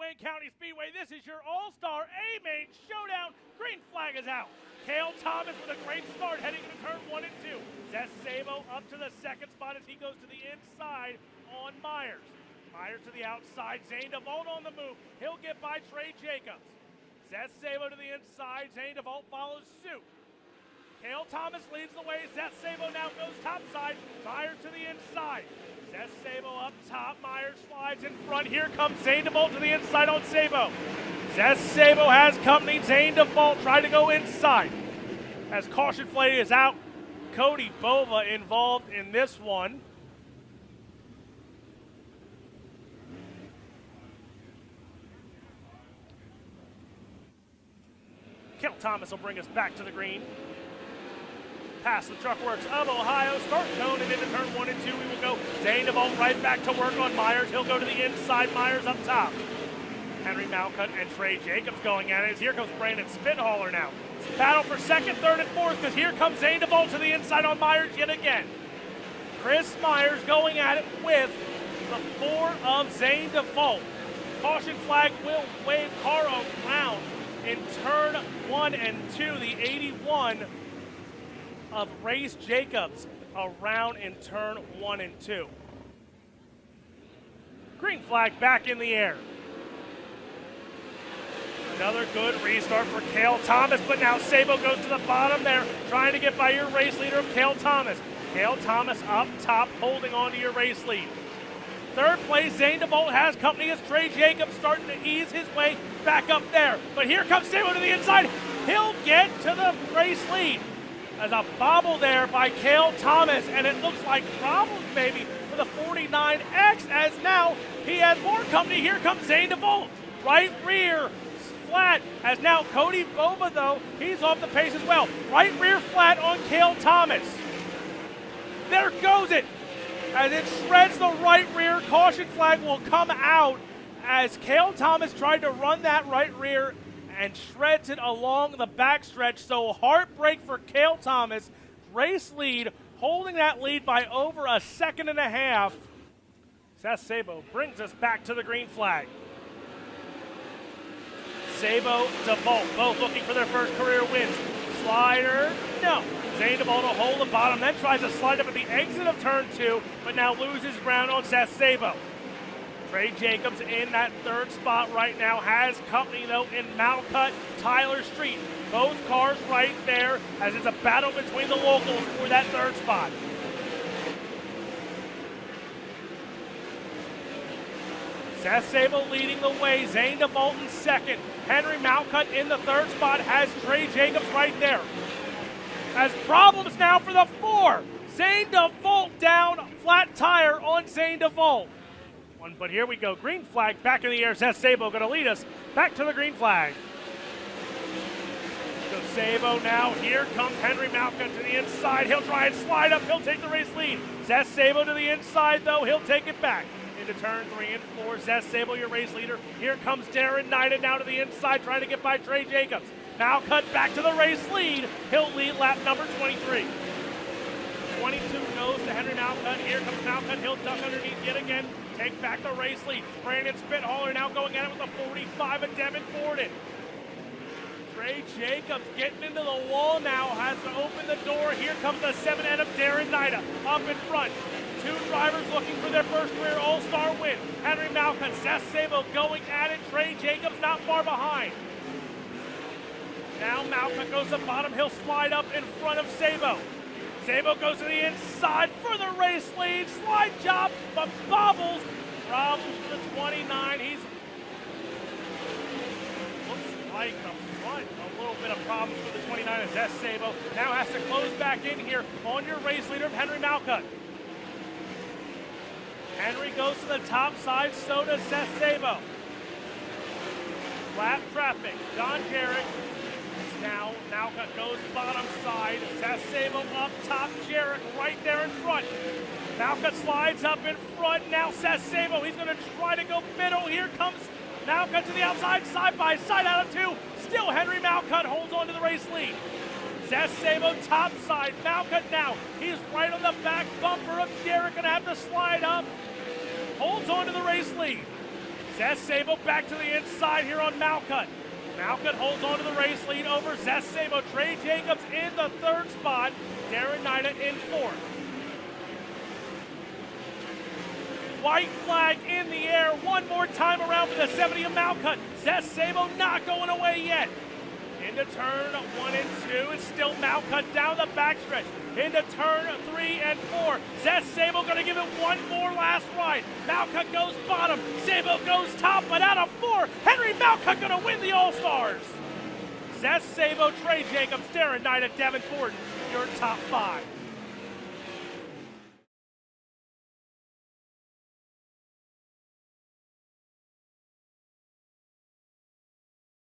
Wayne County Speedway. This is your all-star A-Main showdown. Green flag is out. Cale Thomas with a great start heading into turn 1 and 2. Sabo up to the second spot as he goes to the inside on Myers. Myers to the outside. Zane DeVault on the move. He'll get by Trey Jacobs. Sabo to the inside. Zane DeVault follows suit. Cale Thomas leads the way. Sabo now goes topside. Myers to the inside. Sabo up top. Myers slides in front. Here comes Zane DeVault to the inside on Sabo. Sabo has company. Zane DeVault tried to go inside. As caution flag is out, Cody Bova involved in this one. Cale Thomas will bring us back to the green. Past the Truck Works of Ohio, start cone and into turn 1 and 2 we will go. Zane DeVault right back to work on Myers. He'll go to the inside, Myers up top. Henry Malcuit and Trey Jacobs going at it. Here comes Brandon Spithaller now. Battle for second, third, and fourth because here comes Zane DeVault to the inside on Myers yet again. Chris Myers going at it with the 4 of Zane DeVault. Caution flag will wave Caro round in turn 1 and 2. The 81 of Race Jacobs around in turn 1 and 2. Green flag back in the air. Another good restart for Cale Thomas, but now Sabo goes to the bottom there, trying to get by your race leader of Cale Thomas. Cale Thomas up top, holding on to your race lead. Third place, Zane DeVault has company as Trey Jacobs starting to ease his way back up there. But here comes Sabo to the inside. He'll get to the race lead. As a bobble there by Cale Thomas, and it looks like problems maybe for the 49X, as now he has more company. Here comes Zane DeVault. Right rear flat, as now Cody Bova, though, he's off the pace as well. Right rear flat on Cale Thomas. There goes it. As it shreds the right rear, caution flag will come out as Cale Thomas tried to run that right rear and shreds it along the backstretch. So heartbreak for Cale Thomas. Race lead, holding that lead by over a second and a half. Sabo brings us back to the green flag. Sabo, DeVault, both looking for their first career wins. Slider, no. Zane DeVault will hold the bottom, then tries to slide up at the exit of turn 2, but now loses ground on Sabo. Trey Jacobs in that third spot right now, has company though in Malcuit, Tyler Street. Both cars right there as it's a battle between the locals for that third spot. Sabo leading the way, Zane DeVault in second. Henry Malcuit in the third spot has Trey Jacobs right there. As problems now for the 4. Zane DeVault down, flat tire on Zane DeVault. But here we go, green flag back in the air. Sabo going to lead us back to the green flag. So Sabo now, here comes Henry Malcuit to the inside. He'll try and slide up, he'll take the race lead. Sabo to the inside though, he'll take it back. Into turn 3 and 4, Sabo your race leader. Here comes Darren Knighton now to the inside, trying to get by Trey Jacobs. Malcuit back to the race lead. He'll lead lap number 23. 22 goes to Henry Malcuit. Here comes Malcuit. He'll duck underneath yet again. Take back the race lead. Brandon Spithaller now going at it with the 45 of Devin Borden. Trey Jacobs getting into the wall now, has to open the door. Here comes the 7N of Darren Knighton up in front. 2 drivers looking for their first career all-star win. Henry Malcuit, Sabo going at it. Trey Jacobs not far behind. Now Malcuit goes to the bottom. He'll slide up in front of Sabo. Sabo goes to the inside for the race lead. Slide job, but bobbles. Problems for the 29. He's looks like the front. A little bit of problems for the 29 as Sabo now has to close back in here on your race leader of Henry Malcuit. Henry goes to the top side, so does Sabo. Flat traffic. Don Jarrett. Now Malcuit goes bottom side. Sabo up top. Jarrett right there in front. Malcuit slides up in front. Now Sabo, he's going to try to go middle. Here comes Malcuit to the outside, side by side out of 2. Still Henry Malcuit holds on to the race lead. Sabo top side. Malcuit now. He's right on the back bumper of Jarrett. Going to have to slide up. Holds on to the race lead. Zess Sabo back to the inside here on Malcuit. Malcuit holds on to the race lead over Zess Sabo. Trey Jacobs in the third spot. Darren Nida in fourth. White flag in the air. One more time around for the 70 of Malcuit. Zess Sabo not going away yet. Into turn 1 and 2. It's still Malcuit down the backstretch. Into turn 3 and 4. Zess Sabo going to give it one more last ride. Malcuit goes bottom. Sabo goes top, but out of 4. Henry Malcuit going to win the All-Stars. Zess Sabo, Trey Jacobs, Darren Knight, Devin Forden, your top 5.